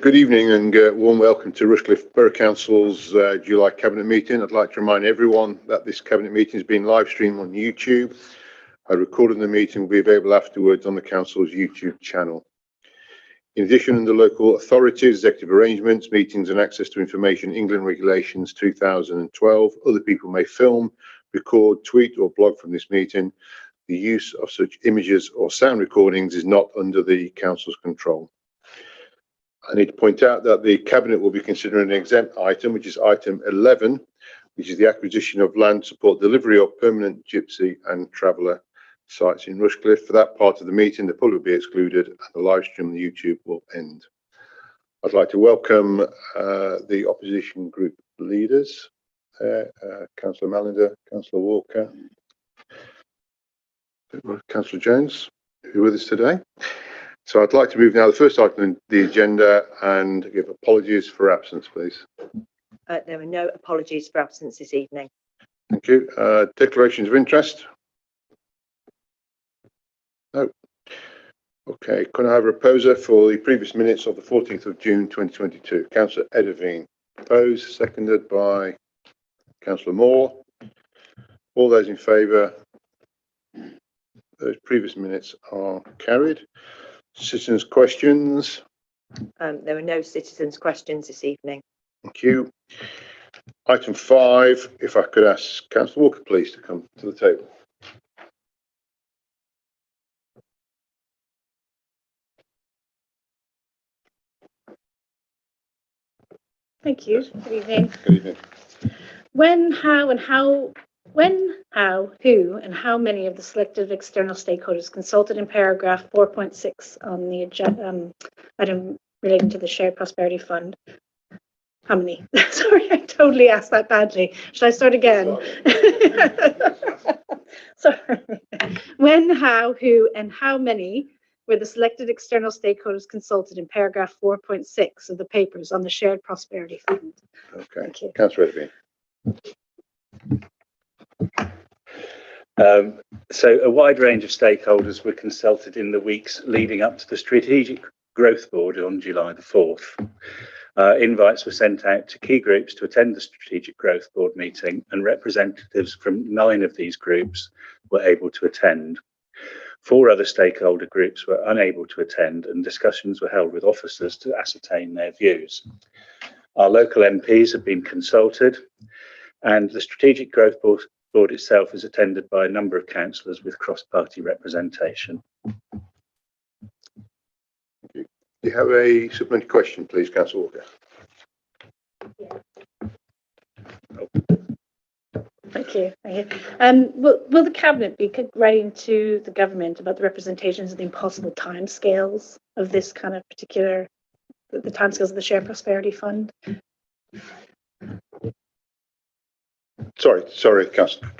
Good evening and warm welcome to Rushcliffe Borough Council's July Cabinet meeting. I'd like to remind everyone that this Cabinet meeting is being live streamed on YouTube. A recording of the meeting will be available afterwards on the Council's YouTube channel. In addition, under local authorities, executive arrangements, meetings and access to information, England Regulations 2012, other people may film, record, tweet or blog from this meeting. The use of such images or sound recordings is not under the Council's control. I need to point out that the Cabinet will be considering an exempt item, which is item 11, which is the acquisition of land support delivery of permanent gypsy and traveller sites in Rushcliffe. For that part of the meeting, the public will be excluded and the live stream on YouTube will end. I'd like to welcome the opposition group leaders, Councillor Mallender, Councillor Walker, Councillor Jones, who are with us today. So I'd like to move now to the first item on the agenda and give apologies for absence, please. There are no apologies for absence this evening. Thank you. Declarations of interest? No. Okay. Can I have a proposer for the previous minutes of the 14th of June 2022? Councillor Edderveen. Proposed, seconded by Councillor Moore. All those in favour? Those previous minutes are carried. Citizens' questions? There are no citizens' questions this evening. Thank you. Item 5, if I could ask Councillor Walker, please, to come to the table. Thank you. Good evening. Good evening. When, how, who, and how many of the selected external stakeholders consulted in paragraph 4.6 on the item relating to the Shared Prosperity Fund? How many? Sorry, I totally asked that badly. Should I start again? Sorry. When, how, who, and how many were the selected external stakeholders consulted in paragraph 4.6 of the papers on the Shared Prosperity Fund? Okay. Thank you. Councillor Edderveen. So a wide range of stakeholders were consulted in the weeks leading up to the Strategic Growth Board on July the 4th. Invites were sent out to key groups to attend the Strategic Growth Board meeting, and representatives from 9 of these groups were able to attend. 4 other stakeholder groups were unable to attend, and discussions were held with officers to ascertain their views. Our local MPs have been consulted, and the Strategic Growth Board itself is attended by a number of councillors with cross-party representation. Do you have a supplementary question, please, Councillor Walker? Thank you. Thank you. Will the Cabinet be writing to the government about the representations of the impossible timescales of this kind of particular, the timescales of the Shared Prosperity Fund? Sorry, Councillor.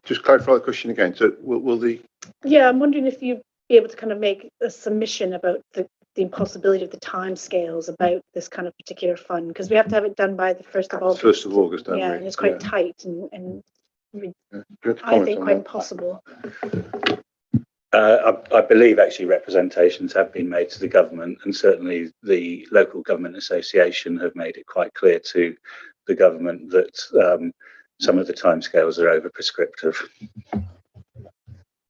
Just clarify the question again. So will the... Yeah, I'm wondering if you'd be able to kind of make a submission about the impossibility of the timescales about this kind of particular fund, because we have to have it done by the 1st of August. 1st of August, don't we? Yeah, and it's quite tight and I think quite impossible. I believe actually representations have been made to the government, and certainly the local government association have made it quite clear to the government that some of the timescales are over prescriptive.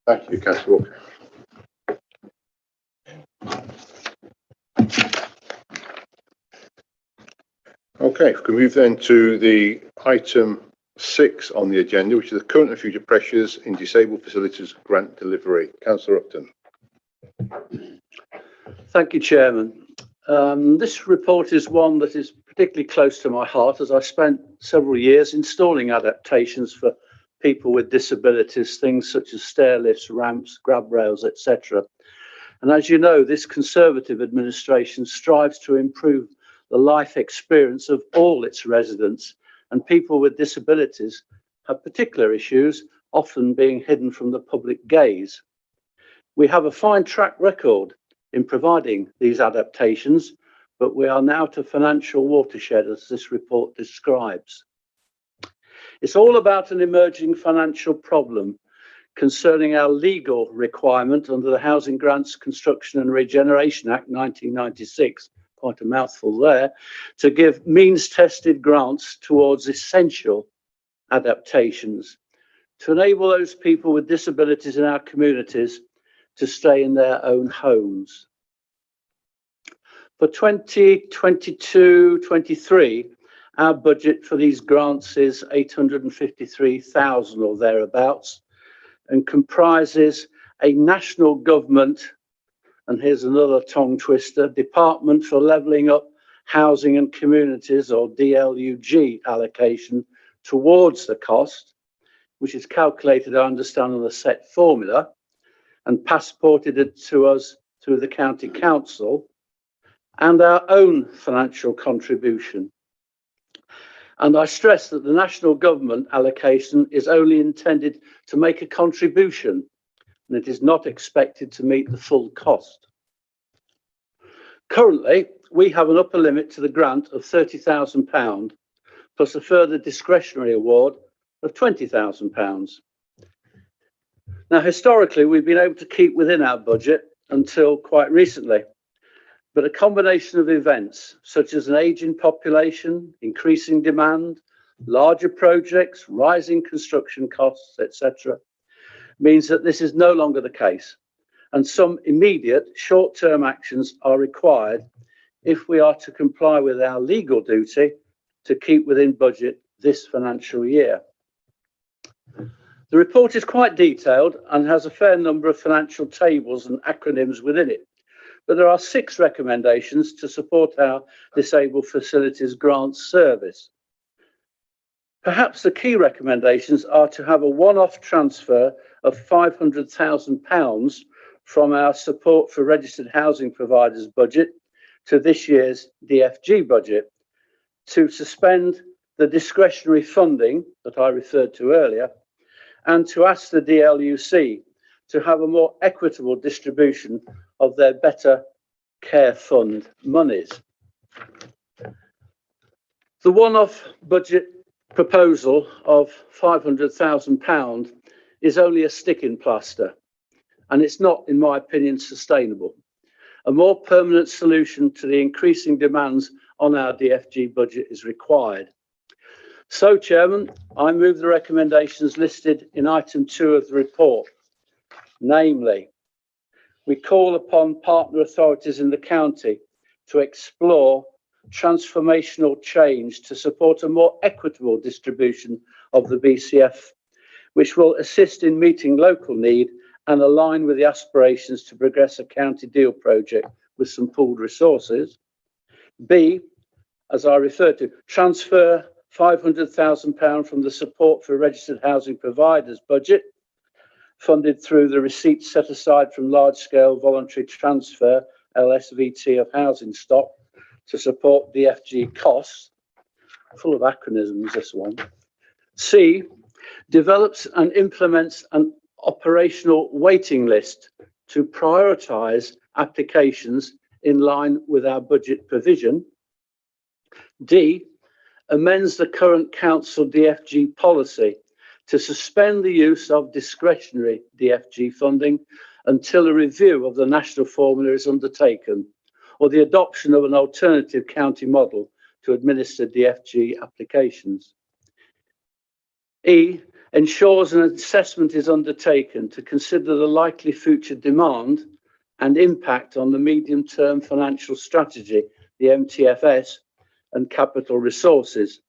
Thank you, Councillor Walker. Okay, if we can move then to the item 6 on the agenda, which is the current and future pressures in disabled facilities grant delivery. Councillor Upton. Thank you, Chairman. This report is one that is particularly close to my heart, as I spent several years installing adaptations for people with disabilities, things such as stair lifts, ramps, grab rails, etc. And as you know, this Conservative administration strives to improve the life experience of all its residents, and people with disabilities have particular issues, often being hidden from the public gaze. We have a fine track record in providing these adaptations, but we are now to financial watershed, as this report describes. It's all about an emerging financial problem. concerning our legal requirement under the Housing Grants, Construction and Regeneration Act 1996, quite a mouthful there, to give means-tested grants towards essential adaptations to enable those people with disabilities in our communities to stay in their own homes. For 2022-23, our budget for these grants is 853,000 or thereabouts, and comprises a national government, and here's another tongue twister, Department for Levelling Up Housing and Communities, or DLUG, allocation towards the cost, which is calculated, I understand, on a set formula and passported it to us through the County Council, and our own financial contribution. And I stress that the national government allocation is only intended to make a contribution, and it is not expected to meet the full cost. Currently, we have an upper limit to the grant of £30,000 plus a further discretionary award of £20,000. Now, historically, we've been able to keep within our budget until quite recently. But a combination of events, such as an ageing population, increasing demand, larger projects, rising construction costs, etc., means that this is no longer the case. And some immediate short-term actions are required if we are to comply with our legal duty to keep within budget this financial year. The report is quite detailed and has a fair number of financial tables and acronyms within it. But there are 6 recommendations to support our Disabled Facilities Grant Service. Perhaps the key recommendations are to have a one-off transfer of £500,000 from our Support for Registered Housing Providers budget to this year's DFG budget, to suspend the discretionary funding that I referred to earlier, and to ask the DLUC to have a more equitable distribution of their Better Care Fund monies. The one-off budget proposal of £500,000 is only a stick-in plaster, and it's not, in my opinion, sustainable. A more permanent solution to the increasing demands on our DFG budget is required. So, Chairman, I move the recommendations listed in item 2 of the report. Namely, we call upon partner authorities in the county to explore transformational change to support a more equitable distribution of the BCF, which will assist in meeting local need and align with the aspirations to progress a county deal project with some pooled resources. B, as I referred to, transfer £500,000 from the Support for Registered Housing Providers budget, funded through the receipts set aside from large-scale voluntary transfer, LSVT, of housing stock to support DFG costs. Full of acronyms, this one. C, develops and implements an operational waiting list to prioritise applications in line with our budget provision. D, amends the current council DFG policy to suspend the use of discretionary DFG funding until a review of the national formula is undertaken, or the adoption of an alternative county model to administer DFG applications. E, ensures an assessment is undertaken to consider the likely future demand and impact on the medium-term financial strategy, the MTFS, and capital resources.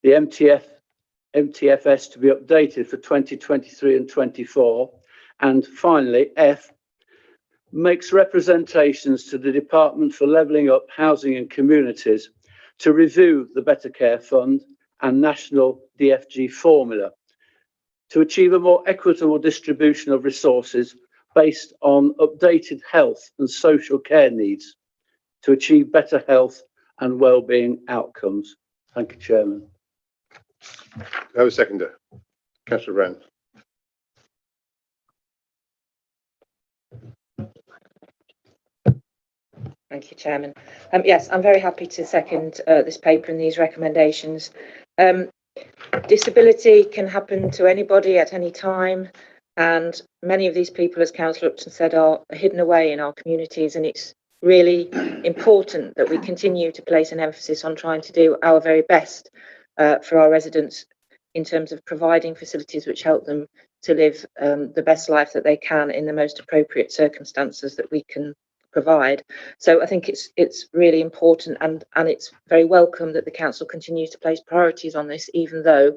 The MTFS to be updated for 2023 and 24. And finally, F, makes representations to the Department for Levelling Up Housing and Communities to review the Better Care Fund and National DFG formula to achieve a more equitable distribution of resources based on updated health and social care needs to achieve better health and wellbeing outcomes. Thank you, Chairman. I have a seconder. Councillor Brown. Thank you, Chairman. Yes, I'm very happy to second this paper and these recommendations. Disability can happen to anybody at any time, and many of these people, as Councillor Upton said, are hidden away in our communities, and it's really important that we continue to place an emphasis on trying to do our very best for our residents in terms of providing facilities which help them to live the best life that they can in the most appropriate circumstances that we can provide. So I think it's really important, and it's very welcome that the council continues to place priorities on this, even though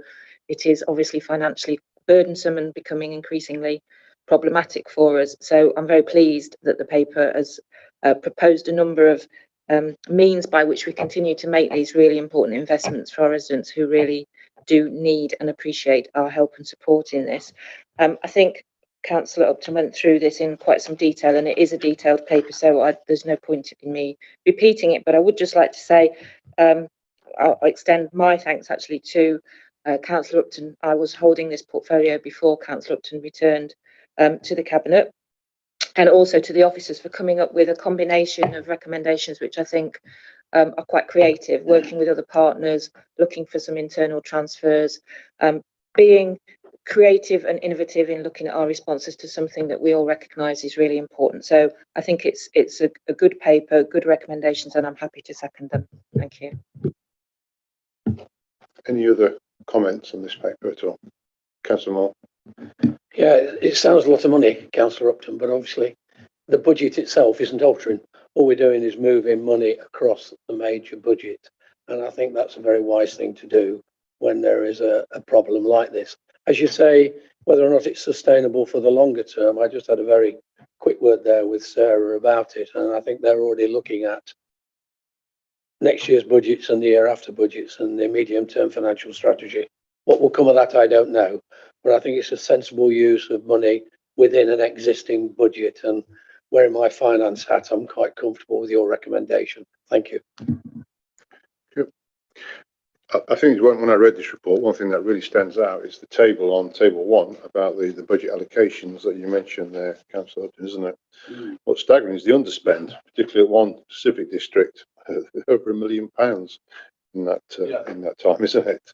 it is obviously financially burdensome and becoming increasingly problematic for us. So I'm very pleased that the paper has proposed a number of means by which we continue to make these really important investments for our residents who really do need and appreciate our help and support in this. I think Councillor Upton went through this in quite some detail, and it is a detailed paper, so there's no point in me repeating it, but I would just like to say I'll extend my thanks actually to Councillor Upton. I was holding this portfolio before Councillor Upton returned to the Cabinet, and also to the officers for coming up with a combination of recommendations which I think are quite creative, working with other partners, looking for some internal transfers, being creative and innovative in looking at our responses to something that we all recognise is really important. So I think it's a good paper, good recommendations, and I'm happy to second them. Thank you. Any other comments on this paper at all? Councillor Moore? Yeah, it sounds a lot of money, Councillor Upton, but obviously the budget itself isn't altering. All we're doing is moving money across the major budget. And I think that's a very wise thing to do when there is a problem like this. As you say, whether or not it's sustainable for the longer term, I just had a very quick word there with Sarah about it. And I think they're already looking at next year's budgets and the year after budgets and the medium-term financial strategy. What will come of that, I don't know. But I think it's a sensible use of money within an existing budget. And wearing my finance hat, I'm quite comfortable with your recommendation. Thank you. I think when I read this report, one thing that really stands out is the table on table 1 about the budget allocations that you mentioned there, Councillor Upton, isn't it? What's staggering is the underspend, particularly at one specific district, over £1 million in that time, isn't it?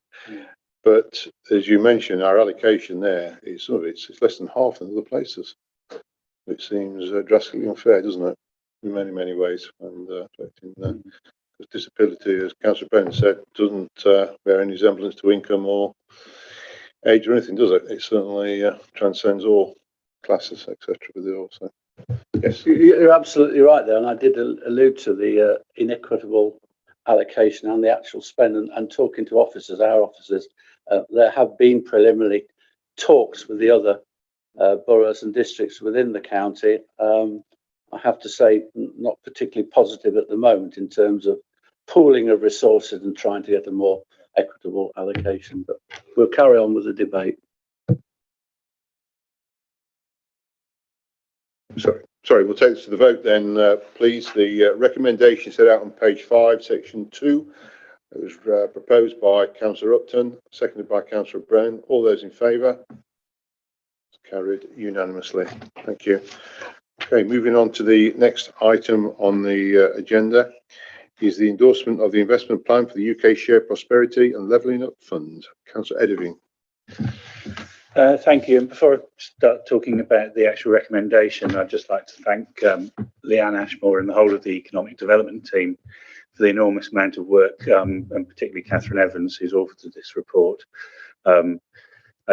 But as you mentioned, our allocation there is it's less than half in other places. It seems drastically unfair, doesn't it? In many ways, and affecting disability, as Councillor Brennan said, doesn't bear any resemblance to income or age or anything, does it? It certainly transcends all classes, etc. With it also. Yes, You're absolutely right there, and I did allude to the inequitable allocation and the actual spend, and talking to officers, our officers, there have been preliminary talks with the other boroughs and districts within the county. I have to say, not particularly positive at the moment in terms of pooling of resources and trying to get a more equitable allocation, but we'll carry on with the debate. Sorry, we'll take this to the vote then, please. The recommendation set out on page 5, section 2. It was proposed by Councillor Upton, seconded by Councillor Brown. All those in favour? It's carried unanimously. Thank you. Okay, moving on to the next item on the agenda is the endorsement of the investment plan for the UK Share Prosperity and Levelling Up Fund. Councillor Ediving. Thank you. And before I start talking about the actual recommendation, I'd just like to thank Leanne Ashmore and the whole of the economic development team for the enormous amount of work, and particularly Catherine Evans, who's authored this report. I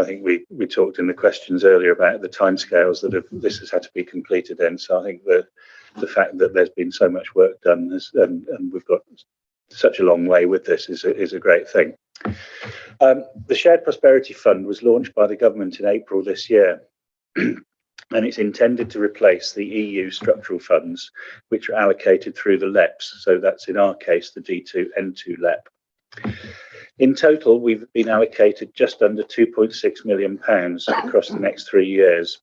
think we talked in the questions earlier about the timescales that this has had to be completed in. So I think the fact that there's been so much work done and we've got such a long way with this is a great thing. The Shared Prosperity Fund was launched by the government in April this year, and it's intended to replace the EU structural funds, which are allocated through the LEPs. So that's in our case the D2N2 LEP. In total, we've been allocated just under £2.6 million across the next 3 years.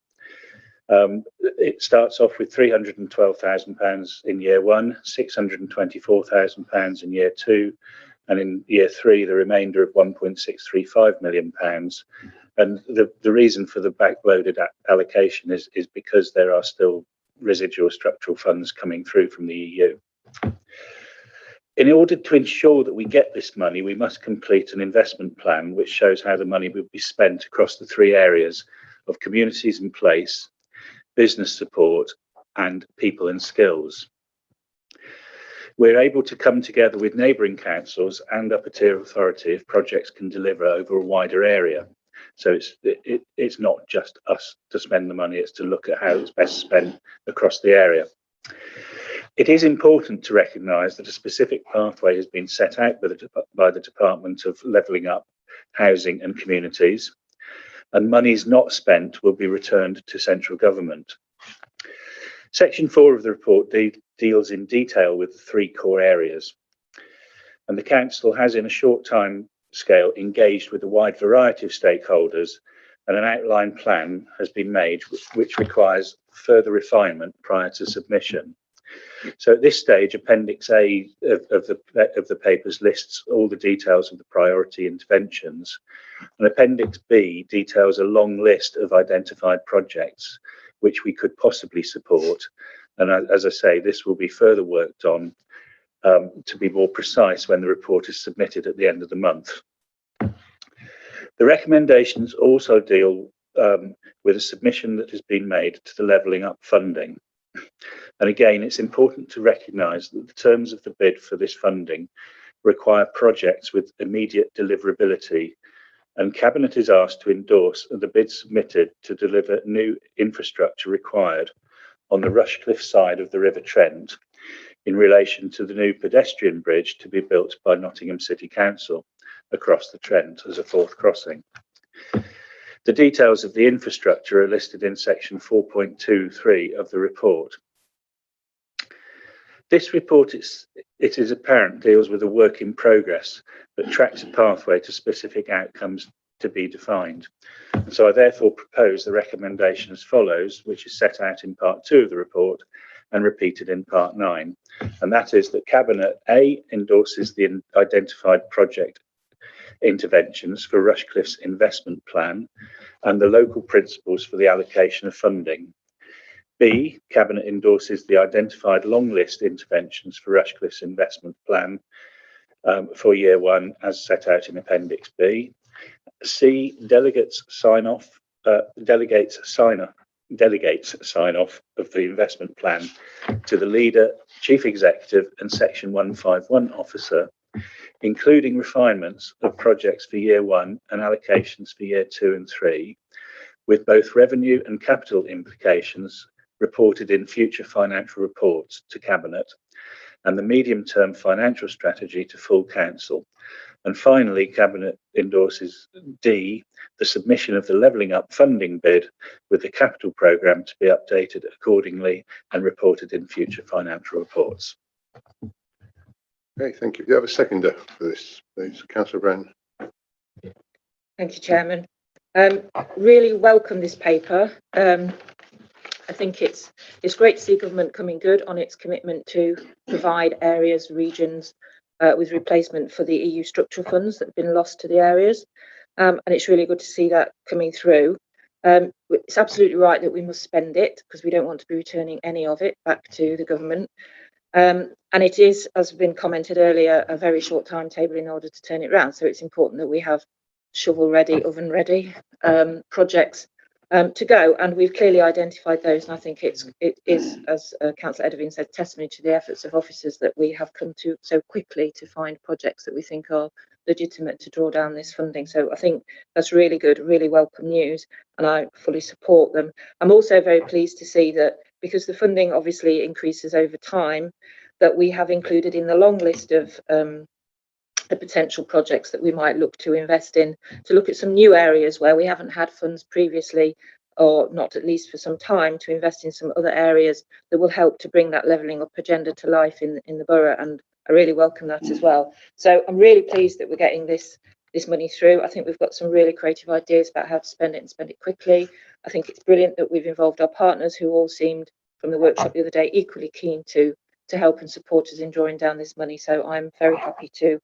It starts off with £312,000 in year 1, £624,000 in year 2, and in year 3, the remainder of £1.635 million. And the reason for the backloaded allocation is because there are still residual structural funds coming through from the EU. In order to ensure that we get this money, we must complete an investment plan which shows how the money will be spent across the three areas of communities in place, business support, and people and skills. We're able to come together with neighbouring councils and upper tier authority if projects can deliver over a wider area. So it's not just us to spend the money, it's to look at how it's best spent across the area. It is important to recognise that a specific pathway has been set out by the Department of Levelling Up, Housing and Communities, and monies not spent will be returned to central government. Section 4 of the report deals in detail with the three core areas, and the council has in a short time scale engaged with a wide variety of stakeholders, and an outline plan has been made which requires further refinement prior to submission. So at this stage, Appendix A of the papers lists all the details of the priority interventions, and Appendix B details a long list of identified projects which we could possibly support. And as I say, this will be further worked on to be more precise when the report is submitted at the end of the month. The recommendations also deal with a submission that has been made to the Levelling Up funding. And again, it's important to recognise that the terms of the bid for this funding require projects with immediate deliverability, and Cabinet is asked to endorse the bid submitted to deliver new infrastructure required on the Rushcliffe side of the River Trent in relation to the new pedestrian bridge to be built by Nottingham City Council across the Trent as a fourth crossing. The details of the infrastructure are listed in section 4.23 of the report. This report, it is apparent, deals with a work in progress, but tracks a pathway to specific outcomes to be defined. And so I therefore propose the recommendation as follows, which is set out in part 2 of the report and repeated in part 9. And that is that Cabinet A endorses the identified project interventions for Rushcliffe's investment plan and the local principles for the allocation of funding. B, Cabinet endorses the identified long list interventions for Rushcliffe's investment plan for year 1 as set out in Appendix B. C, delegates sign off of the investment plan to the leader, chief executive and section 151 officer, including refinements of projects for year 1 and allocations for year 2 and 3, with both revenue and capital implications reported in future financial reports to Cabinet, and the medium-term financial strategy to full council. And finally, Cabinet endorses D, the submission of the Levelling Up funding bid with the capital programme to be updated accordingly and reported in future financial reports. Okay, thank you. Do you have a seconder for this, please? Councillor Brown. Thank you, Chairman. Really welcome this paper. I think it's great to see government coming good on its commitment to provide areas, regions with replacement for the EU structural funds that have been lost to the areas. And it's really good to see that coming through. It's absolutely right that we must spend it because we don't want to be returning any of it back to the government. And it is, as has been commented earlier, a very short timetable in order to turn it around. So it's important that we have shovel ready, oven ready projects to go, and we've clearly identified those, and I think it is, as Councillor Edovine said, testimony to the efforts of officers that we have come to so quickly to find projects that we think are legitimate to draw down this funding. So I think that's really good, really welcome news, and I fully support them. I'm also very pleased to see that because the funding obviously increases over time, that we have included in the long list of the potential projects that we might look to invest in, to look at some new areas where we haven't had funds previously, or not at least for some time, to invest in some other areas that will help to bring that levelling up agenda to life in the borough, and I really welcome that as well. So I'm really pleased that we're getting this money through. I think we've got some really creative ideas about how to spend it and spend it quickly. I think it's brilliant that we've involved our partners, who all seemed from the workshop the other day equally keen to help and support us in drawing down this money. So I'm very happy to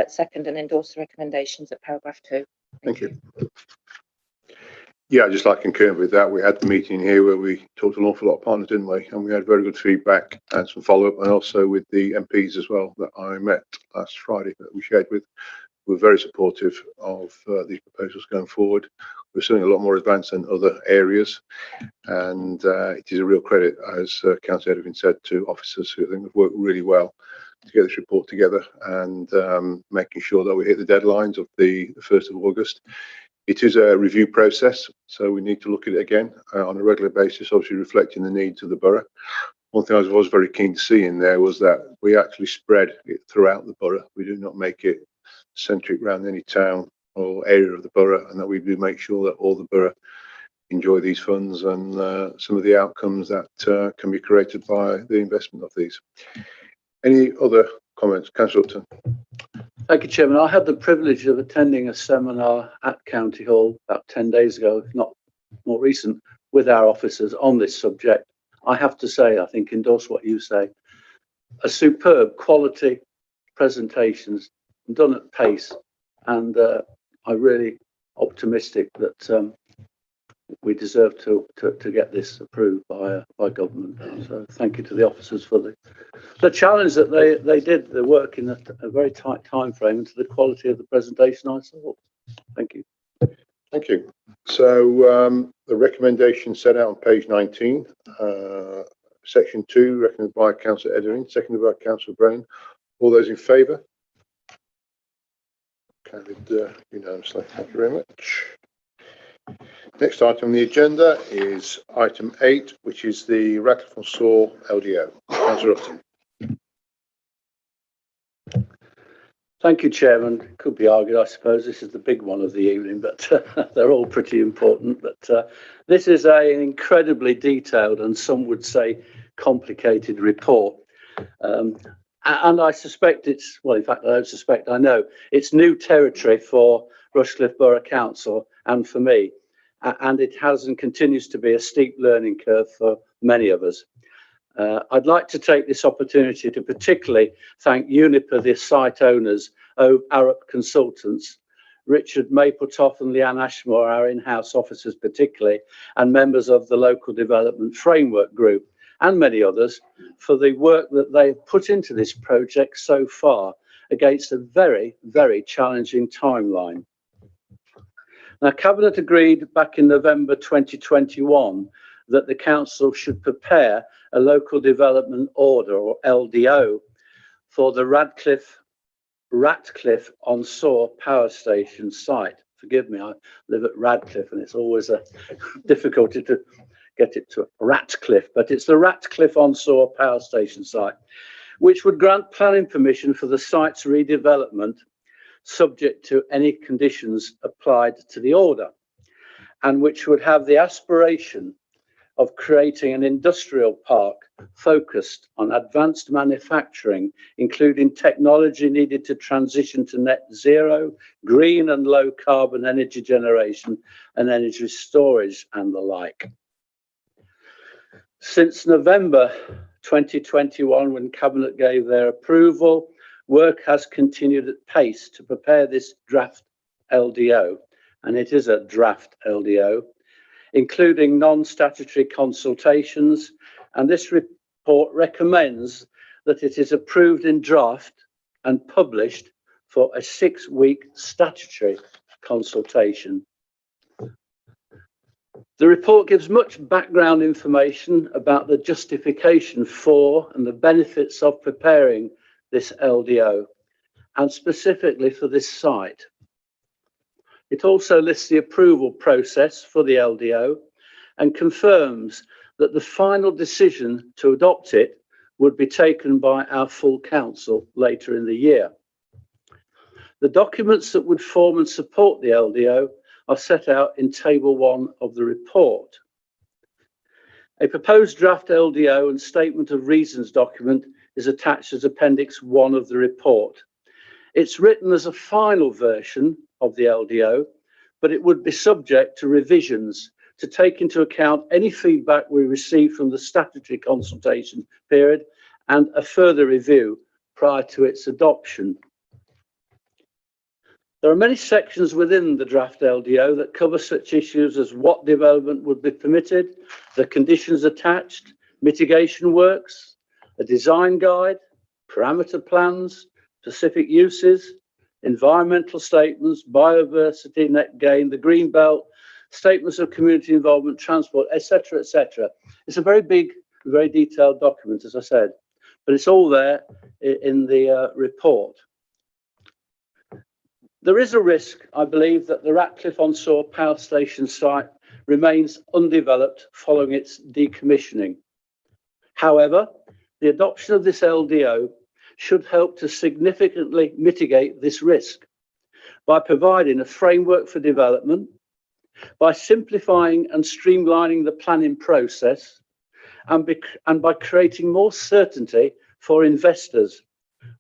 second and endorse the recommendations at paragraph 2. Thank you. Yeah, I'd just like to concur with that. We had the meeting here where we talked to an awful lot of partners, didn't we? And we had very good feedback and some follow-up, and also with the MPs as well that I met last Friday that we shared with. We're very supportive of these proposals going forward. We're seeing a lot more advanced than other areas, and it is a real credit, as Councillor Edwin said, to officers who I think have worked really well to get this report together and making sure that we hit the deadlines of the 1st of August. It is a review process, so we need to look at it again on a regular basis, obviously reflecting the needs of the borough. One thing I was very keen to see in there was that we actually spread it throughout the borough. We do not make it centric around any town or area of the borough, and that we do make sure that all the borough enjoy these funds and some of the outcomes that can be created by the investment of these. Any other comments? Councillor Upton. Thank you, Chairman. I had the privilege of attending a seminar at County Hall about 10 days ago, if not more recent, with our officers on this subject. I have to say, I think, endorse what you say. A superb quality presentations done at pace, and I'm really optimistic that we deserve to get this approved by government. So thank you to the officers for the challenge that they did the work in a very tight time frame, and to the quality of the presentation I saw. Thank you. Thank you. So the recommendation set out on page 19, section 2, recommended by Councillor Edwin, seconded by Councillor Brown. All those in favour? Carried unanimously. Thank you very much. Next item on the agenda is item 8, which is the Ratcliffe on Soar LDO. Councillor Upton. Thank you, Chairman. It could be argued, I suppose, this is the big one of the evening, but they're all pretty important. But this is an incredibly detailed and some would say complicated report. And I suspect it's, well, in fact, I don't suspect, I know, it's new territory for Rushcliffe Borough Council and for me. And it has and continues to be a steep learning curve for many of us. I'd like to take this opportunity to particularly thank Uniper, the site owners, Arup Consultants, Richard Mapletoft and Leanne Ashmore, our in-house officers particularly, and members of the Local Development Framework Group, and many others, for the work that they have put into this project so far against a very, very challenging timeline. Now, Cabinet agreed back in November 2021 that the Council should prepare a Local Development Order, or LDO, for the Ratcliffe on Soar Power Station site. Forgive me, I live at Radcliffe and it's always a difficulty to get it to Ratcliffe, but it's the Ratcliffe on Soar Power Station site, which would grant planning permission for the site's redevelopment subject to any conditions applied to the order, and which would have the aspiration of creating an industrial park focused on advanced manufacturing, including technology needed to transition to net zero, green and low carbon energy generation and energy storage and the like. Since November 2021, when Cabinet gave their approval, work has continued at pace to prepare this draft LDO, and it is a draft LDO, including non-statutory consultations, and this report recommends that it is approved in draft and published for a 6-week statutory consultation. The report gives much background information about the justification for and the benefits of preparing this LDO, and specifically for this site. It also lists the approval process for the LDO and confirms that the final decision to adopt it would be taken by our full council later in the year. The documents that would form and support the LDO are set out in Table 1 of the report. A proposed draft LDO and statement of reasons document is attached as Appendix 1 of the report. It's written as a final version of the LDO, but it would be subject to revisions to take into account any feedback we receive from the statutory consultation period and a further review prior to its adoption. There are many sections within the draft LDO that cover such issues as what development would be permitted, the conditions attached, mitigation works, a design guide, parameter plans, specific uses, environmental statements, biodiversity net gain, the green belt, statements of community involvement, transport, etc., etc. It's a very big, very detailed document, as I said, but it's all there in the report. There is a risk, I believe, that the Ratcliffe-on-Soar power station site remains undeveloped following its decommissioning. However, the adoption of this LDO should help to significantly mitigate this risk by providing a framework for development, by simplifying and streamlining the planning process, and by creating more certainty for investors,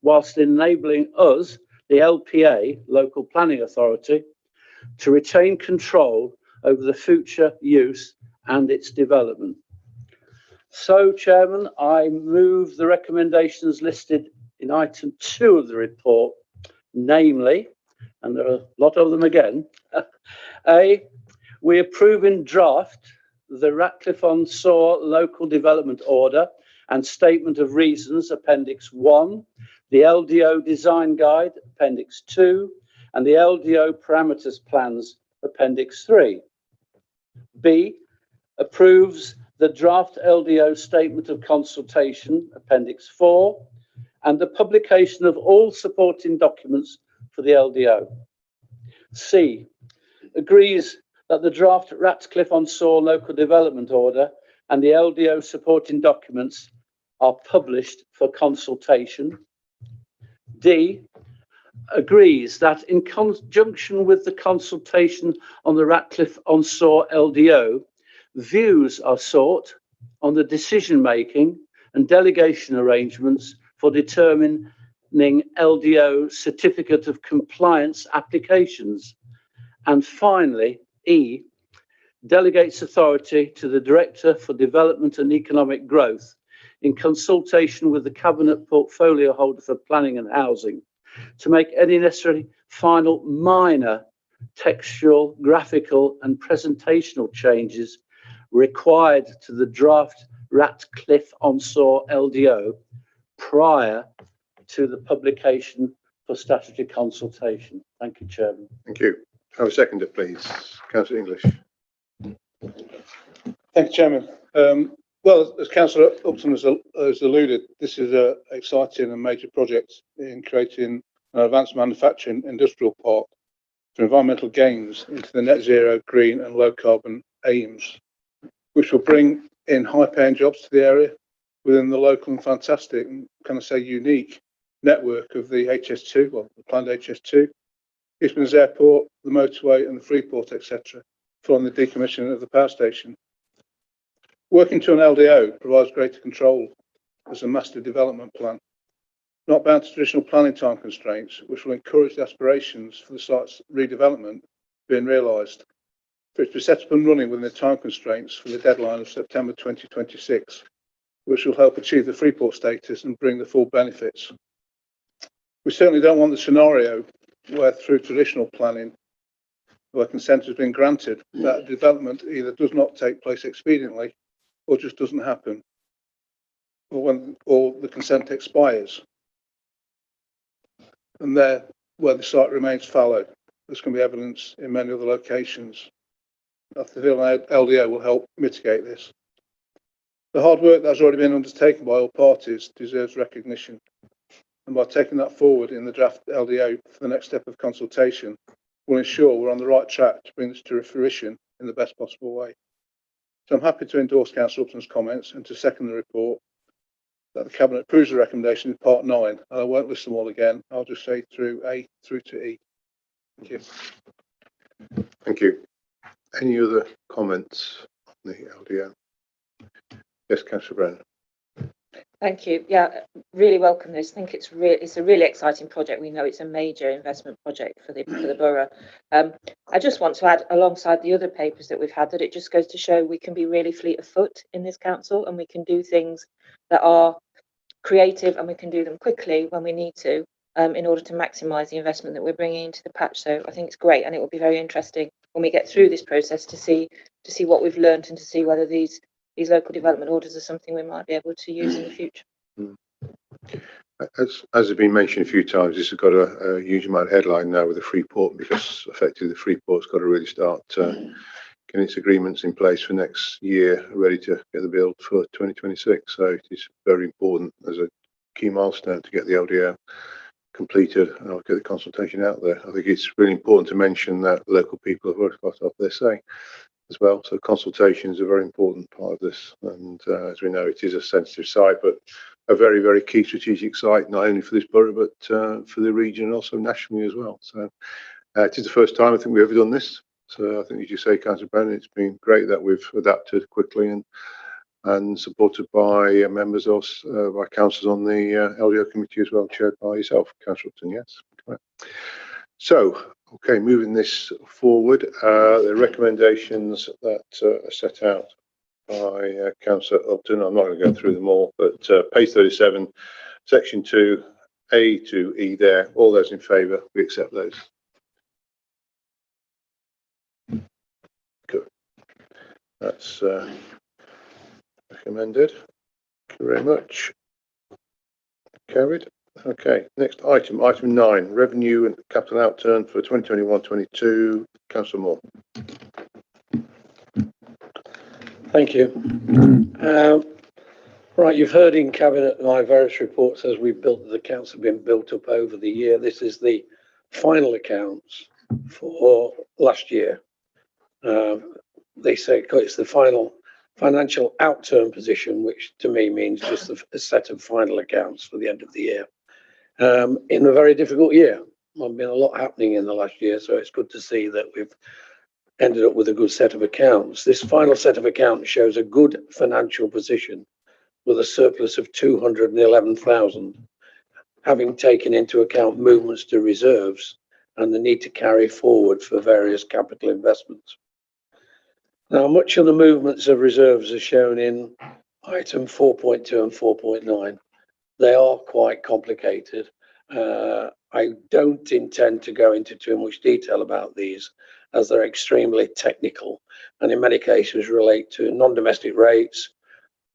whilst enabling us, the LPA, Local Planning Authority, to retain control over the future use and its development. So, Chairman, I move the recommendations listed in item 2 of the report, namely, and there are a lot of them again, A, we approve in draft the Ratcliffe-on-Soar Local Development Order and Statement of Reasons, Appendix 1, the LDO Design Guide, Appendix 2, and the LDO Parameters Plans, Appendix 3. B, approves the draft LDO Statement of Consultation, Appendix 4, and the publication of all supporting documents for the LDO. C, agrees that the draft Ratcliffe-on-Soar Local Development Order and the LDO supporting documents are published for consultation. D, agrees that in conjunction with the consultation on the Ratcliffe-on-Soar LDO, views are sought on the decision-making and delegation arrangements for determining LDO Certificate of Compliance applications. And finally, E, delegates authority to the Director for Development and Economic Growth in consultation with the Cabinet Portfolio Holder for Planning and Housing to make any necessary final minor textual, graphical and presentational changes required to the draft Ratcliffe-on-Soar LDO prior to the publication for statutory consultation. Thank you, Chairman. Thank you. Have a seconder, please. Councillor English. Thank you, Chairman. Well, as Councillor Upton has alluded, this is an exciting and major project in creating an advanced manufacturing industrial park for environmental gains into the net zero, green and low carbon aims, which will bring in high paying jobs to the area within the local and fantastic, and can I say unique, network of the HS2, well, the planned HS2, Eastman's Airport, the motorway and the Freeport, etc., following the decommissioning of the power station. Working to an LDO provides greater control as a master development plan, not bound to traditional planning time constraints, which will encourage the aspirations for the site's redevelopment being realised. For it to be set up and running within the time constraints for the deadline of September 2026, which will help achieve the Freeport status and bring the full benefits. We certainly don't want the scenario where through traditional planning, where consent has been granted, that development either does not take place expediently or just doesn't happen, or the consent expires. And there, where the site remains fallow, there's going to be evidence in many other locations. I feel LDO will help mitigate this. The hard work that has already been undertaken by all parties deserves recognition. And by taking that forward in the draft LDO for the next step of consultation, we'll ensure we're on the right track to bring this to fruition in the best possible way. So I'm happy to endorse Councillor Upton's comments and to second the report that the Cabinet approves the recommendation in part 9. And I won't list them all again. I'll just say through A through to E. Thank you. Thank you. Any other comments on the LDO? Yes, Councillor Brennan. Thank you. Yeah, really welcome this. I think it's a really exciting project. We know it's a major investment project for the borough. I just want to add, alongside the other papers that we've had, that it just goes to show we can be really fleet of foot in this council, and we can do things that are creative, and we can do them quickly when we need to. in order to maximise the investment that we're bringing into the patch. So I think it's great, and it will be very interesting when we get through this process to see what we've learned and to see whether these local development orders are something we might be able to use in the future. As has been mentioned a few times, this has got a huge amount of headline now with the Freeport, because effectively the Freeport's got to really start getting its agreements in place for next year, ready to get the build for 2026. So it is very important as a key milestone to get the LDO completed and I'll get the consultation out there. I think it's really important to mention that local people have already got off their say as well. So consultation is a very important part of this, and as we know, it is a sensitive site, but a very, very key strategic site, not only for this borough but for the region and also nationally as well. So it is the first time I think we've ever done this. So I think, as you say, Councillor Brennan, it's been great that we've adapted quickly and supported by members of by councillors on the LDO committee as well, chaired by yourself, Councillor Upton. Yes. Right. So, okay, moving this forward, the recommendations that are set out by Councillor Upton. I'm not going to go through them all, but page 37, section 2, A to E there. All those in favour, we accept those. Good. That's recommended. Thank you very much. Carried. Okay, next item, item 9, revenue and capital outturn for 2021-22. Councillor Moore. Thank you. Right, you've heard in Cabinet my various reports as we've built, the accounts have been built up over the year. This is the final accounts for last year. They say it's the final financial outturn position, which to me means just a set of final accounts for the end of the year. In a very difficult year. There's been a lot happening in the last year, so it's good to see that we've ended up with a good set of accounts. This final set of accounts shows a good financial position with a surplus of 211,000, having taken into account movements to reserves and the need to carry forward for various capital investments. Now, much of the movements of reserves are shown in item 4.2 and 4.9. They are quite complicated. I don't intend to go into too much detail about these as they're extremely technical and in many cases relate to non-domestic rates,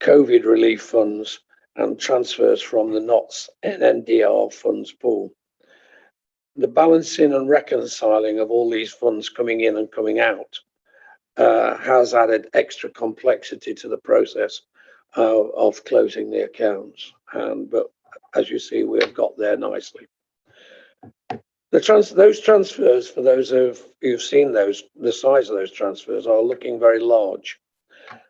COVID relief funds and transfers from the NOTS and NDR funds pool. The balancing and reconciling of all these funds coming in and coming out has added extra complexity to the process of closing the accounts. But as you see, we have got there nicely. Those transfers, for those who've seen those, the size of those transfers are looking very large,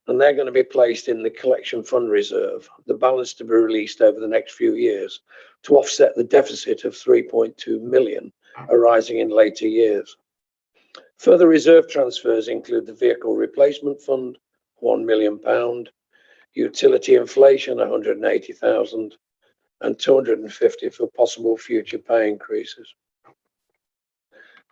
and they're going to be placed in the collection fund reserve, the balance to be released over the next few years to offset the deficit of 3.2 million arising in later years. Further reserve transfers include the vehicle replacement fund, £1 million, utility inflation, 180,000, and 250 for possible future pay increases.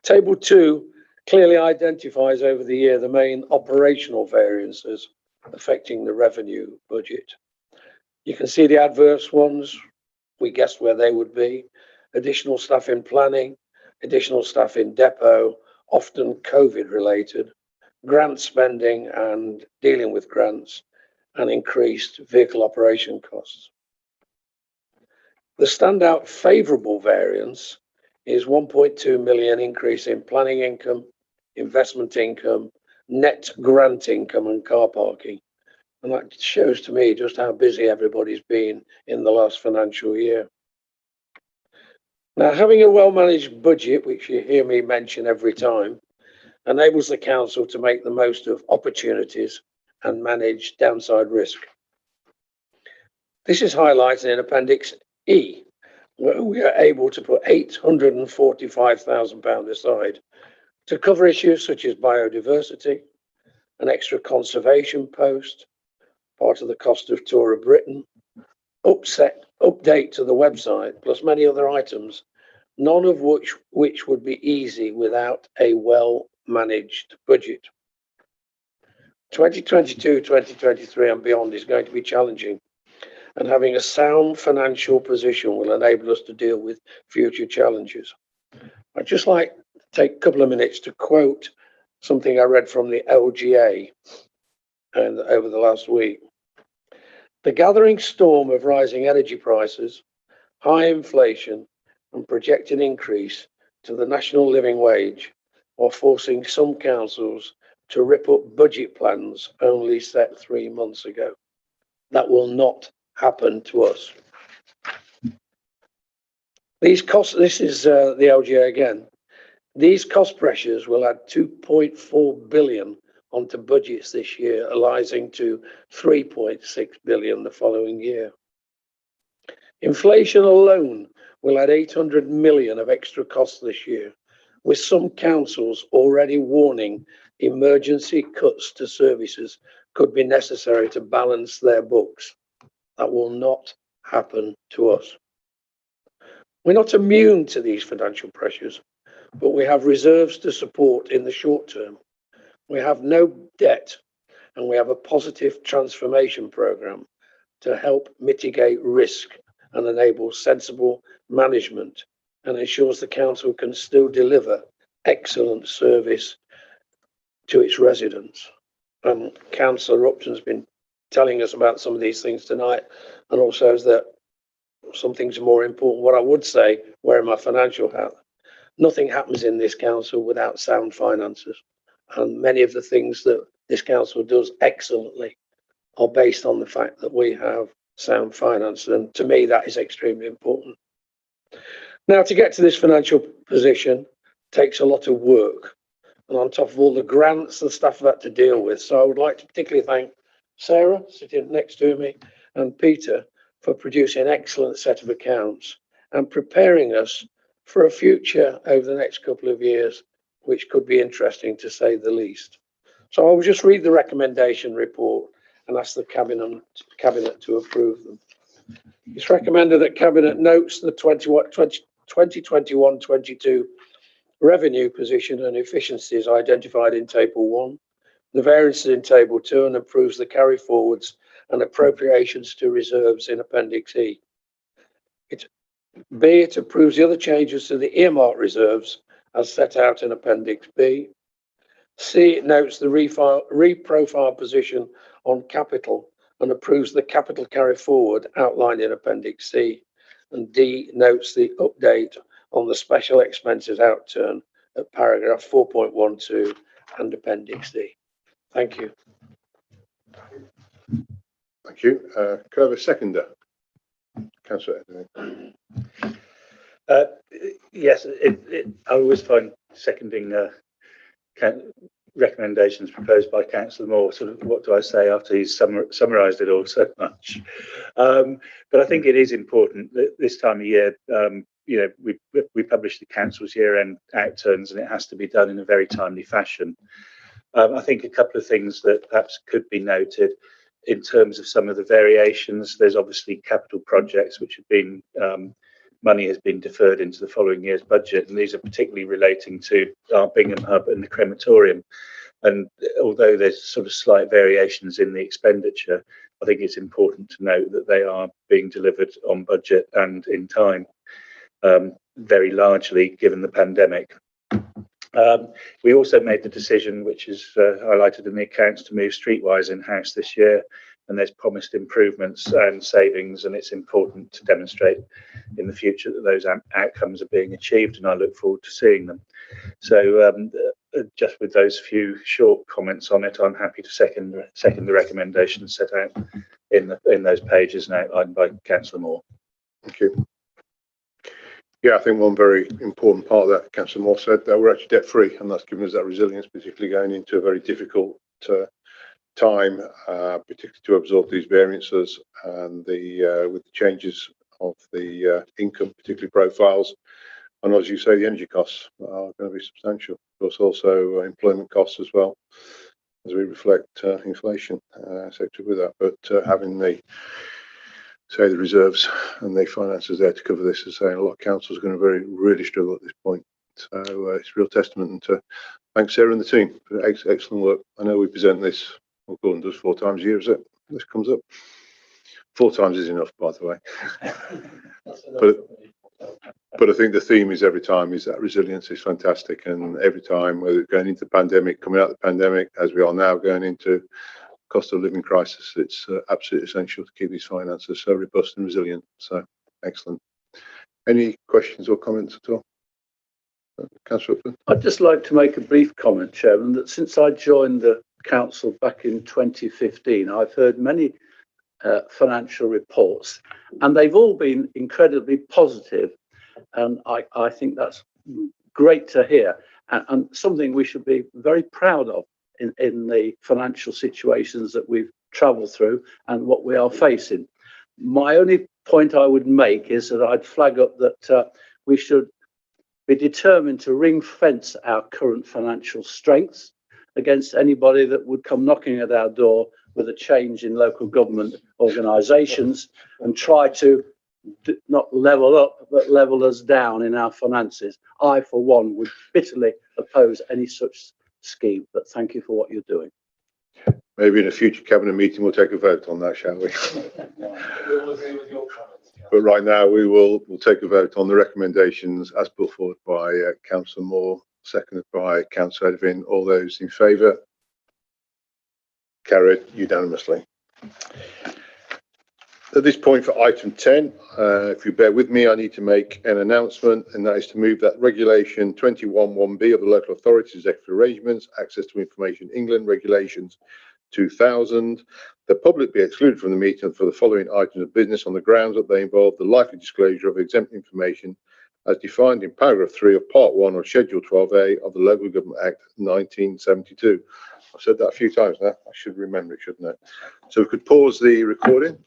Table 2 clearly identifies over the year the main operational variances affecting the revenue budget. You can see the adverse ones. We guessed where they would be. Additional staff in planning, additional staff in depot, often COVID related, grant spending and dealing with grants, and increased vehicle operation costs. The standout favourable variance is 1.2 million increase in planning income, investment income, net grant income and car parking. And that shows to me just how busy everybody's been in the last financial year. Now, having a well-managed budget, which you hear me mention every time, enables the council to make the most of opportunities and manage downside risk. This is highlighted in Appendix E, where we are able to put £845,000 aside to cover issues such as biodiversity, an extra conservation post, part of the cost of Tour of Britain, update to the website, plus many other items, none of which would be easy without a well-managed budget. 2022, 2023 and beyond is going to be challenging, and having a sound financial position will enable us to deal with future challenges. I'd just like to take a couple of minutes to quote something I read from the LGA over the last week. The gathering storm of rising energy prices, high inflation, and projected increase to the national living wage are forcing some councils to rip up budget plans only set 3 months ago. That will not happen to us. These costs, this is the LGA again. These cost pressures will add 2.4 billion onto budgets this year, rising to 3.6 billion the following year. Inflation alone will add 800 million of extra costs this year, with some councils already warning emergency cuts to services could be necessary to balance their books. That will not happen to us. We're not immune to these financial pressures, but we have reserves to support in the short term. We have no debt, and we have a positive transformation programme to help mitigate risk and enable sensible management, and ensures the council can still deliver excellent service to its residents. Councillor Upton's been telling us about some of these things tonight, and also is that some things are more important. What I would say, wearing my financial hat, nothing happens in this council without sound finances, and many of the things that this council does excellently are based on the fact that we have sound finance, and to me that is extremely important. Now, to get to this financial position takes a lot of work, and on top of all the grants and stuff I've had to deal with. So I would like to particularly thank Sarah, sitting next to me, and Peter for producing an excellent set of accounts and preparing us for a future over the next couple of years, which could be interesting to say the least. So I will just read the recommendation report and ask the Cabinet to approve them. It's recommended that Cabinet notes the 2021-22 revenue position and efficiencies identified in Table 1, the variances in Table 2, and approves the carry forwards and appropriations to reserves in Appendix E. It approves the other changes to the earmark reserves as set out in Appendix B. C, it notes the reprofile position on capital and approves the capital carry forward outlined in Appendix C. And D notes the update on the special expenses outturn at paragraph 4.12 and Appendix D. Thank you. Thank you. Could I have a seconder? Councillor Anthony. Yes, I always find seconding recommendations proposed by Councillor Moore, sort of, what do I say after he's summarised it all so much? But I think it is important that this time of year, you know, we publish the council's year-end outturns, and it has to be done in a very timely fashion. I think a couple of things that perhaps could be noted in terms of some of the variations. There's obviously capital projects which have been money has been deferred into the following year's budget, and these are particularly relating to our Bingham Hub and the crematorium. And although there's sort of slight variations in the expenditure, I think it's important to note that they are being delivered on budget and in time, very largely given the pandemic. We also made the decision, which is highlighted in the accounts, to move Streetwise in-house this year, and there's promised improvements and savings, and it's important to demonstrate in the future that those outcomes are being achieved, and I look forward to seeing them. So just with those few short comments on it, I'm happy to second the recommendations set out in those pages and outlined by Councillor Moore. Thank you. Yeah, I think one very important part of that, Councillor Moore said, that we're actually debt free, and that's given us that resilience, particularly going into a very difficult time, particularly to absorb these variances and with the changes of the income, particularly profiles. And as you say, the energy costs are going to be substantial. Of course, also employment costs as well, as we reflect inflation, etc. with that. But having the reserves and the finances there to cover this, is saying a lot of councils are going to really struggle at this point. So it's a real testament to thanks Sarah and the team for excellent work. I know we present this, Gordon does 4 times a year, is it? This comes up. 4 times is enough, by the way. But I think the theme is every time is that resilience is fantastic, and every time, whether it's going into the pandemic, coming out of the pandemic, as we are now going into cost of living crisis, it's absolutely essential to keep these finances so robust and resilient. So excellent. Any questions or comments at all? Councillor Upton? I'd just like to make a brief comment, Chairman, that since I joined the council back in 2015, I've heard many financial reports, and they've all been incredibly positive, and I think that's great to hear, and something we should be very proud of in the financial situations that we've travelled through and what we are facing. My only point I would make is that I'd flag up that we should be determined to ring fence our current financial strengths against anybody that would come knocking at our door with a change in local government organisations and try to not level up but level us down in our finances. I, for one, would bitterly oppose any such scheme, but thank you for what you're doing. Maybe in a future cabinet meeting we'll take a vote on that, shall we? We'll agree with your comments. But right now we'll take a vote on the recommendations as put forward by Councillor Moore, seconded by Councillor Edvin. All those in favour? Carried unanimously. At this point, for item 10, if you bear with me, I need to make an announcement, and that is to move that Regulation 21(1)B of the Local Authorities Executive Arrangements, Access to Information England Regulations 2000, the public be excluded from the meeting for the following items of business on the grounds that they involve the likely disclosure of exempt information as defined in paragraph 3 of Part 1 of Schedule 12A of the Local Government Act 1972. I've said that a few times now. I should remember it, shouldn't I? So we could pause the recording